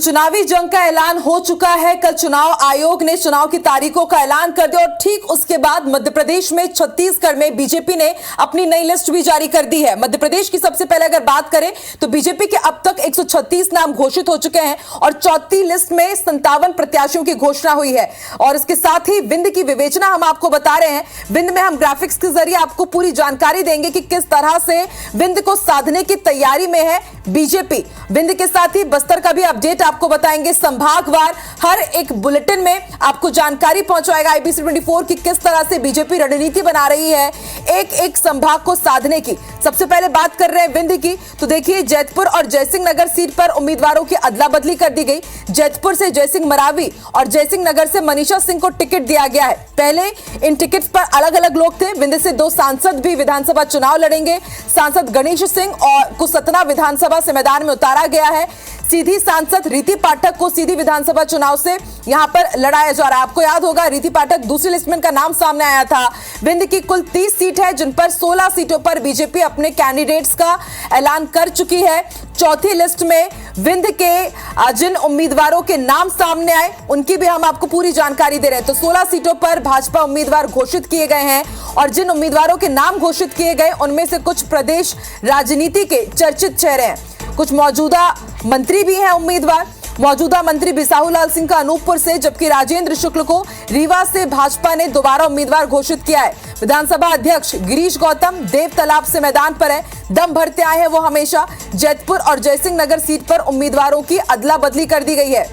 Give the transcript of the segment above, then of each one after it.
चुनावी जंग का ऐलान हो चुका है। कल चुनाव आयोग ने चुनाव की तारीखों का ऐलान कर दिया और ठीक उसके बाद मध्य प्रदेश में, छत्तीसगढ़ में बीजेपी ने अपनी नई लिस्ट भी जारी कर दी है। मध्य प्रदेश की सबसे पहले अगर बात करें तो बीजेपी के अब तक 136 नाम घोषित हो चुके हैं और चौथी लिस्ट में 57 प्रत्याशियों की घोषणा हुई है। और इसके साथ ही विंध्य की विवेचना हम आपको बता रहे हैं। विंध्य में हम ग्राफिक्स के जरिए आपको पूरी जानकारी देंगे कि किस तरह से विंध्य को साधने की तैयारी में है बीजेपी। विंध्य के साथ ही बस्तर का भी अपडेट आपको बताएंगे। संभागवार हर एक बुलेटिन में आपको जानकारी पहुंचाएगा IBC 24 की किस तरह से बीजेपी रणनीति बना रही है एक एक संभाग को साधने की। सबसे पहले बात कर रहे हैं विंध्य की, तो देखिए जैतपुर और जयसिंह नगर सीट पर उम्मीदवारों की अदला बदली कर दी गई। जैतपुर से जयसिंह मरावी और जयसिंह नगर से मनीषा सिंह को टिकट दिया गया है। पहले इन टिकट्स पर अलग अलग लोग थे। विंध्य से 2 सांसद भी विधानसभा चुनाव लड़ेंगे। सांसद गणेश सिंह और को सतना विधानसभा से मैदान में उतारा गया है। सीधी सांसद रीति पाठक को सीधी विधानसभा चुनाव से यहां पर लड़ाया जा रहा है। आपको याद होगा रीति पाठक दूसरी लिस्ट में इनका नाम सामने आया था। विंध्य की कुल 30 सीट है जिन पर 16 सीटों पर बीजेपी अपने कैंडिडेट्स का ऐलान कर चुकी है। चौथी लिस्ट में विंध्य के जिन उम्मीदवारों के नाम सामने आए उनकी भी हम आपको पूरी जानकारी दे रहे हैं। तो 16 सीटों पर भाजपा उम्मीदवार घोषित किए गए हैं और जिन उम्मीदवारों के नाम घोषित किए गए उनमें से कुछ प्रदेश राजनीति के चर्चित चेहरे हैं। कुछ मौजूदा मंत्री भी हैं उम्मीदवार। मौजूदा मंत्री बिसाहूलाल सिंह का अनूपपुर से, जबकि राजेंद्र शुक्ल को रीवा से भाजपा ने दोबारा उम्मीदवार घोषित किया है। विधानसभा अध्यक्ष गिरीश गौतम देव तालाब से मैदान पर है, दम भरते आए हैं वो हमेशा। जैतपुर और जयसिंह नगर सीट पर उम्मीदवारों की अदला बदली कर दी गई है।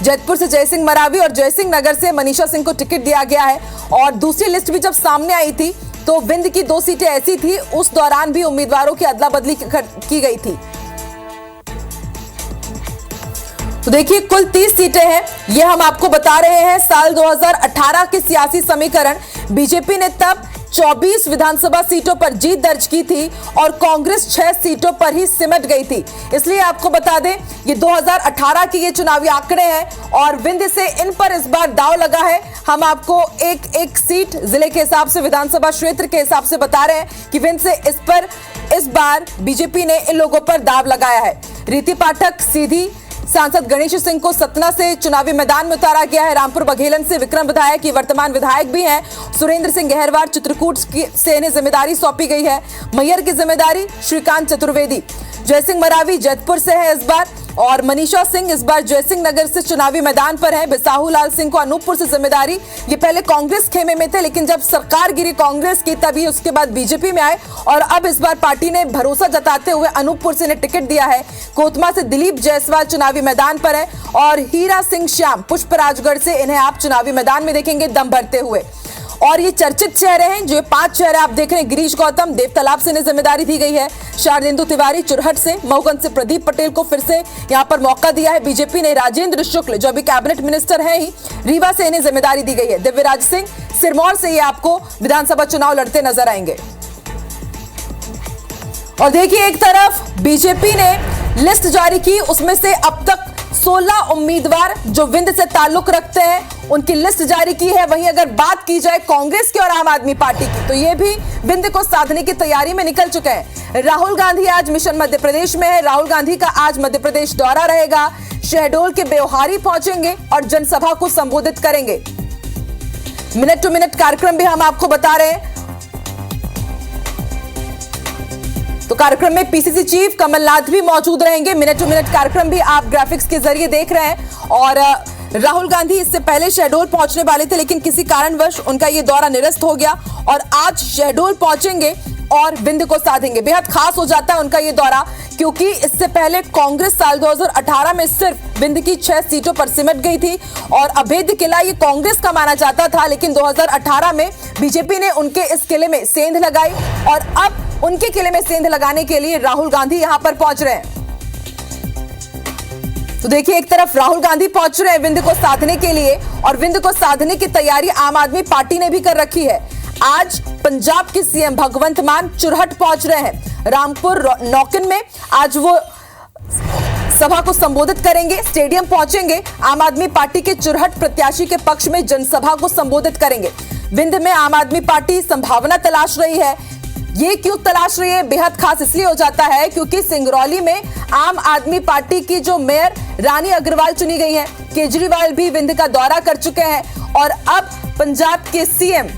जैतपुर से जयसिंह मरावी और जयसिंह नगर से मनीषा सिंह को टिकट दिया गया है। और दूसरी लिस्ट भी जब सामने आई थी तो विंध्य की 2 सीटें ऐसी थी, उस दौरान भी उम्मीदवारों की अदला बदली की गई थी। तो देखिए कुल 30 सीटें हैं, ये हम आपको बता रहे हैं। साल 2018 के सियासी समीकरण बीजेपी ने तब 24 विधानसभा सीटों पर जीत दर्ज की थी और कांग्रेस 6 सीटों पर ही सिमट गई थी। इसलिए आपको बता दें ये 2018 के ये चुनावी आंकड़े हैं और विंध्य से इन पर इस बार दांव लगा है। हम आपको एक एक सीट जिले के हिसाब से, विधानसभा क्षेत्र के हिसाब से बता रहे हैं कि विंध्य से इस बार बीजेपी ने इन लोगों पर दांव लगाया है। रीति पाठक सीधी, सांसद गणेश सिंह को सतना से चुनावी मैदान में उतारा गया है। रामपुर बघेलन से विक्रम विधायक, ये वर्तमान विधायक भी हैं। सुरेंद्र सिंह गहरवार चित्रकूट से इन्हें जिम्मेदारी सौंपी गई है। मैयर की जिम्मेदारी श्रीकांत चतुर्वेदी। जयसिंह मरावी जैतपुर से है इस बार और मनीषा सिंह इस बार जयसिंह नगर से चुनावी मैदान पर है। बिसाहूलाल सिंह को अनूपपुर से जिम्मेदारी, ये पहले कांग्रेस खेमे में थे लेकिन जब सरकार गिरी कांग्रेस की तभी उसके बाद बीजेपी में आए और अब इस बार पार्टी ने भरोसा जताते हुए अनूपपुर से इन्हें टिकट दिया है। कोतमा से दिलीप जायसवाल चुनावी मैदान पर है और हीरा सिंह श्याम पुष्पराजगढ़ से इन्हें आप चुनावी मैदान में देखेंगे दम भरते हुए। और ये चर्चित चेहरे हैं, जो 5 चेहरे आप देख रहे हैं। गिरीश गौतम देव तालाब से इन्हें जिम्मेदारी दी गई है। शारदेंदु तिवारी चुरहट से, मऊगंज से प्रदीप पटेल को फिर से यहां पर मौका दिया है बीजेपी ने। राजेंद्र शुक्ल जो अभी कैबिनेट मिनिस्टर हैं ही, रीवा से इन्हें जिम्मेदारी दी गई है। दिव्यराज सिंह सिरमौर से ये आपको विधानसभा चुनाव लड़ते नजर आएंगे। और देखिए एक तरफ बीजेपी ने लिस्ट जारी की, उसमें से अब तक 16 उम्मीदवार जो विंध्य से ताल्लुक रखते हैं उनकी लिस्ट जारी की है। वहीं अगर बात की जाए कांग्रेस की और आम आदमी पार्टी की तो ये भी विंध्य को साधने की तैयारी में निकल चुके हैं। राहुल गांधी आज मिशन मध्य प्रदेश में है। राहुल गांधी का आज मध्य प्रदेश दौरा रहेगा। शहडोल के ब्योहारी पहुंचेंगे और जनसभा को संबोधित करेंगे। मिनट टू मिनट कार्यक्रम भी हम आपको बता रहे हैं। तो कार्यक्रम में PCC चीफ कमलनाथ भी मौजूद रहेंगे। मिनट टू मिनट कार्यक्रम भी आप ग्राफिक्स के जरिए देख रहे हैं। और राहुल गांधी इससे पहले शहडोल पहुंचने वाले थे लेकिन किसी कारणवश उनका ये दौरा निरस्त हो गया और आज शहडोल पहुंचेंगे और विंध्य को साधेंगे। बेहद खास हो जाता है उनका ये दौरा क्योंकि इससे पहले कांग्रेस साल 2018 में सिर्फ विंध्य की 6 सीटों पर सिमट गई थी और अभेद्य किला ये कांग्रेस का माना जाता था। लेकिन 2018 में बीजेपी ने उनके इस किले में सेंध लगाई और अब उनके किले में सेंध लगाने के लिए राहुल गांधी यहां पर पहुंच रहे हैं। तो देखिए एक तरफ राहुल गांधी पहुंच रहे हैं विंध्य को साधने के लिए और विंध्य को साधने की तैयारी आम आदमी पार्टी ने भी कर रखी है। आज पंजाब के सीएम भगवंत मान चुरहट पहुंच रहे हैं। रामपुर नौकिन में आज वो सभा को संबोधित करेंगे। स्टेडियम पहुंचेंगे। आम आदमी पार्टी के चुरहट प्रत्याशी के पक्ष में जनसभा को संबोधित करेंगे। विंध्य में आम आदमी पार्टी संभावना तलाश रही है ये क्यों तलाश रही है? बेहद खास इसलिए हो जाता है क्योंकि सिंगरौली में आम आदमी पार्टी की जो मेयर रानी अग्रवाल चुनी गई है। केजरीवाल भी विंध्य का दौरा कर चुके हैं और अब पंजाब के सीएम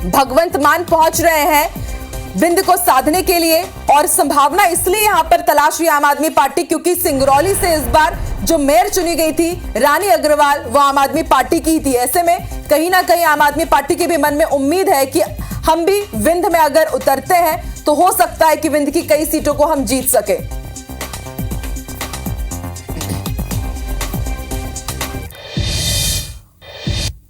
भगवंत मान पहुंच रहे हैं विंध्य को साधने के लिए। और संभावना इसलिए यहां पर तलाश रही आम आदमी पार्टी क्योंकि सिंगरौली से इस बार जो मेयर चुनी गई थी रानी अग्रवाल, वो आम आदमी पार्टी की थी। ऐसे में कहीं ना कहीं आम आदमी पार्टी के भी मन में उम्मीद है कि हम भी विंध्य में अगर उतरते हैं तो हो सकता है कि विंध्य की कई सीटों को हम जीत सके।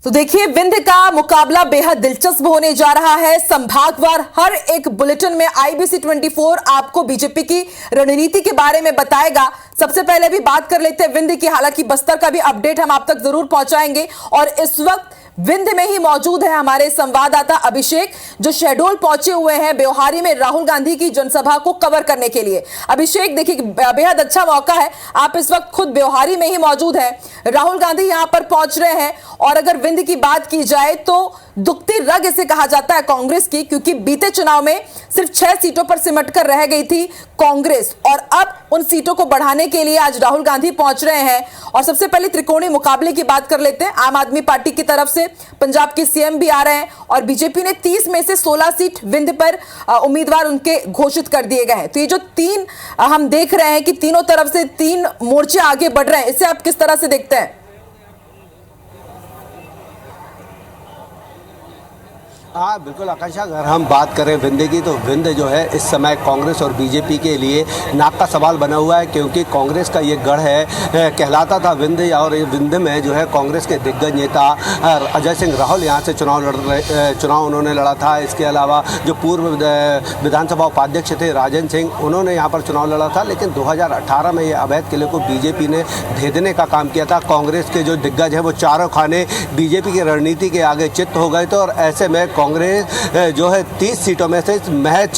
तो देखिए, विंध्य का मुकाबला बेहद दिलचस्प होने जा रहा है। संभागवार हर एक बुलेटिन में IBC 24 आपको बीजेपी की रणनीति के बारे में बताएगा। सबसे पहले भी बात कर लेते हैं विंध्य की। हालांकि बस्तर का भी अपडेट हम आप तक जरूर पहुंचाएंगे और इस वक्त विंध्य में ही मौजूद है हमारे संवाददाता अभिषेक, जो शहडोल पहुंचे हुए हैं ब्योहारी में राहुल गांधी की जनसभा को कवर करने के लिए। अभिषेक, देखिए बेहद अच्छा मौका है, आप इस वक्त खुद ब्योहारी में ही मौजूद हैं। राहुल गांधी यहां पर पहुंच रहे हैं और अगर विंध्य की बात की जाए तो दुखती रग इसे कहा जाता है कांग्रेस की, क्योंकि बीते चुनाव में सिर्फ 6 सीटों पर सिमट कर रह गई थी कांग्रेस और अब उन सीटों को बढ़ाने के लिए आज राहुल गांधी पहुंच रहे हैं। और सबसे पहले त्रिकोणीय मुकाबले की बात कर लेते हैं। आम आदमी पार्टी की तरफ से पंजाब के सीएम भी आ रहे हैं और बीजेपी ने 30 में से 16 सीट विंध्य पर उम्मीदवार उनके घोषित कर दिए गए हैं। तो ये जो 3 हम देख रहे हैं कि तीनों तरफ से 3 मोर्चे आगे बढ़ रहे हैं, इसे आप किस तरह से देखते हैं? हाँ बिल्कुल आकांक्षा, अगर हम बात करें विंध्य की तो विंध्य जो है इस समय कांग्रेस और बीजेपी के लिए नाक का सवाल बना हुआ है, क्योंकि कांग्रेस का ये गढ़ है कहलाता था विंध्य। और विंध्य में जो है कांग्रेस के दिग्गज नेता अजय सिंह राहुल यहाँ से चुनाव उन्होंने लड़ा था। इसके अलावा जो पूर्व विधानसभा उपाध्यक्ष थे राजेंद्र सिंह, उन्होंने यहाँ पर चुनाव लड़ा था। लेकिन 2018 में ये अवैध किले को बीजेपी ने भेदने का काम किया था। कांग्रेस के जो दिग्गज हैं वो चारों खाने बीजेपी की रणनीति के आगे चित्त हो गए थे और ऐसे में कांग्रेस जो है 30 सीटों में से महज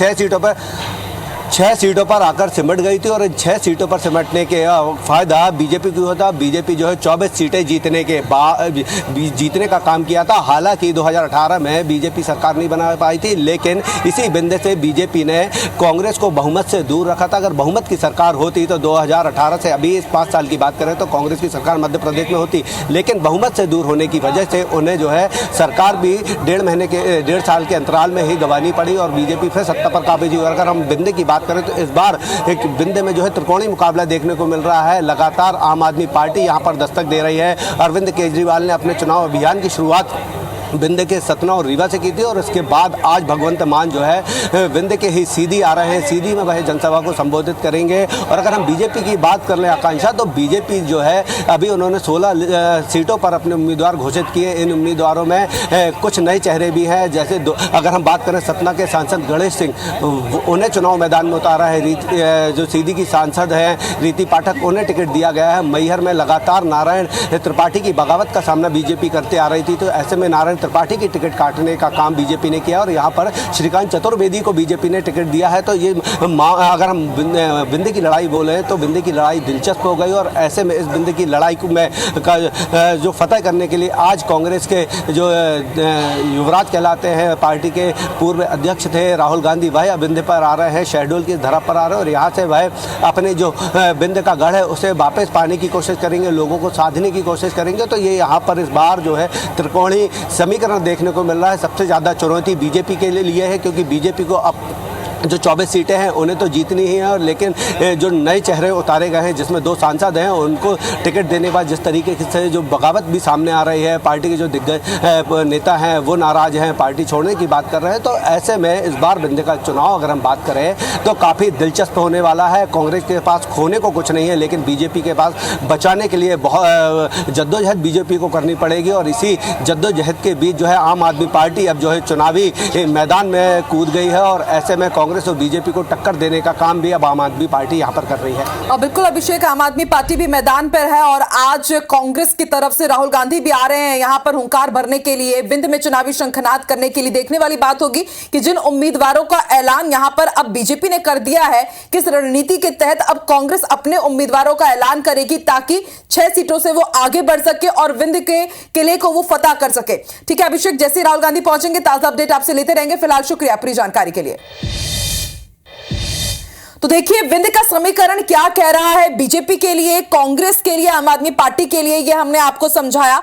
6 सीटों पर आकर सिमट गई थी। और इन 6 सीटों पर सिमटने के फायदा बीजेपी को होता। बीजेपी जो है 24 सीटें जीतने का काम किया था। हालांकि 2018 में बीजेपी सरकार नहीं बना पाई थी, लेकिन इसी बिंदु से बीजेपी ने कांग्रेस को बहुमत से दूर रखा था। अगर बहुमत की सरकार होती तो 2018 से अभी इस 5 साल की बात करें तो कांग्रेस की सरकार मध्य प्रदेश में होती, लेकिन बहुमत से दूर होने की वजह से उन्हें जो है सरकार भी 1.5 साल के अंतराल में ही गंवानी पड़ी और बीजेपी फिर सत्ता पर काबिज हुई। अगर हम बिंदु की बात करें तो इस बार एक विंध्य में जो है त्रिकोणीय मुकाबला देखने को मिल रहा है। लगातार आम आदमी पार्टी यहां पर दस्तक दे रही है। अरविंद केजरीवाल ने अपने चुनाव अभियान की शुरुआत विंध्य के सतना और रीवा से की थी और इसके बाद आज भगवंत मान जो है विंध्य के ही सीधी आ रहे हैं। सीधी में वह जनसभा को संबोधित करेंगे। और अगर हम बीजेपी की बात कर लें आकांक्षा, तो बीजेपी जो है अभी उन्होंने 16 सीटों पर अपने उम्मीदवार घोषित किए। इन उम्मीदवारों में कुछ नए चेहरे भी हैं। जैसे अगर हम बात करें सतना के सांसद गणेश सिंह, उन्हें चुनाव मैदान में उतारा है। जो सीधी की सांसद हैं रीति पाठक, उन्हें टिकट दिया गया है। मैहर में लगातार नारायण त्रिपाठी की बगावत का सामना बीजेपी करते आ रही थी, तो ऐसे में नारायण त्रिपाठी की टिकट काटने का काम बीजेपी ने किया और यहाँ पर श्रीकांत चतुर्वेदी को बीजेपी ने टिकट दिया है। तो ये अगर हम विंध्य की लड़ाई बोले तो विंध्य की लड़ाई दिलचस्प हो गई और ऐसे में इस विंध्य की लड़ाई में जो फतह करने के लिए आज कांग्रेस के जो युवराज कहलाते हैं, पार्टी के पूर्व अध्यक्ष थे राहुल गांधी, वह विंध्य पर आ रहे हैं, शहडोल की धरा पर आ रहे हैं और यहाँ से वह अपने जो विंध्य का गढ़ है उसे वापस पाने की कोशिश करेंगे, लोगों को साधने की कोशिश करेंगे। तो ये यहाँ पर इस बार जो है त्रिकोणीय समीकरण देखने को मिल रहा है। सबसे ज़्यादा चुनौती बीजेपी के लिए है, क्योंकि बीजेपी को अब जो 24 सीटें हैं उन्हें तो जीतनी ही है और लेकिन जो नए चेहरे उतारे गए हैं जिसमें 2 सांसद हैं उनको टिकट देने के बाद जिस तरीके से जो बगावत भी सामने आ रही है, पार्टी के जो दिग्गज नेता हैं वो नाराज हैं, पार्टी छोड़ने की बात कर रहे हैं। तो ऐसे में इस बार विंध्य का चुनाव अगर हम बात करें तो काफ़ी दिलचस्प होने वाला है। कांग्रेस के पास खोने को कुछ नहीं है, लेकिन बीजेपी के पास बचाने के लिए बहुत जद्दोजहद बीजेपी को करनी पड़ेगी और इसी जद्दोजहद के बीच जो है आम आदमी पार्टी अब जो है चुनावी मैदान में कूद गई है और ऐसे में कांग्रेस और बीजेपी को टक्कर देने का काम भी अब आम आदमी पार्टी यहाँ पर कर रही है। और बिल्कुल अभिषेक, आम आदमी पार्टी भी मैदान पर है और आज कांग्रेस की तरफ से राहुल गांधी भी आ रहे हैं यहाँ पर हुंकार भरने के लिए, विंध्य में चुनावी शंखनाद करने के लिए। देखने वाली बात होगी कि जिन उम्मीदवारों का ऐलान यहाँ पर अब बीजेपी ने कर दिया है, किस रणनीति के तहत अब कांग्रेस अपने उम्मीदवारों का ऐलान करेगी ताकि 6 सीटों से वो आगे बढ़ सके और विंध्य के किले को वो फतह कर सके। ठीक है अभिषेक, जैसे राहुल गांधी पहुंचेंगे ताजा अपडेट आपसे लेते रहेंगे। फिलहाल शुक्रिया पूरी जानकारी के लिए। तो देखिए विंध्य का समीकरण क्या कह रहा है बीजेपी के लिए, कांग्रेस के लिए, आम आदमी पार्टी के लिए, यह हमने आपको समझाया।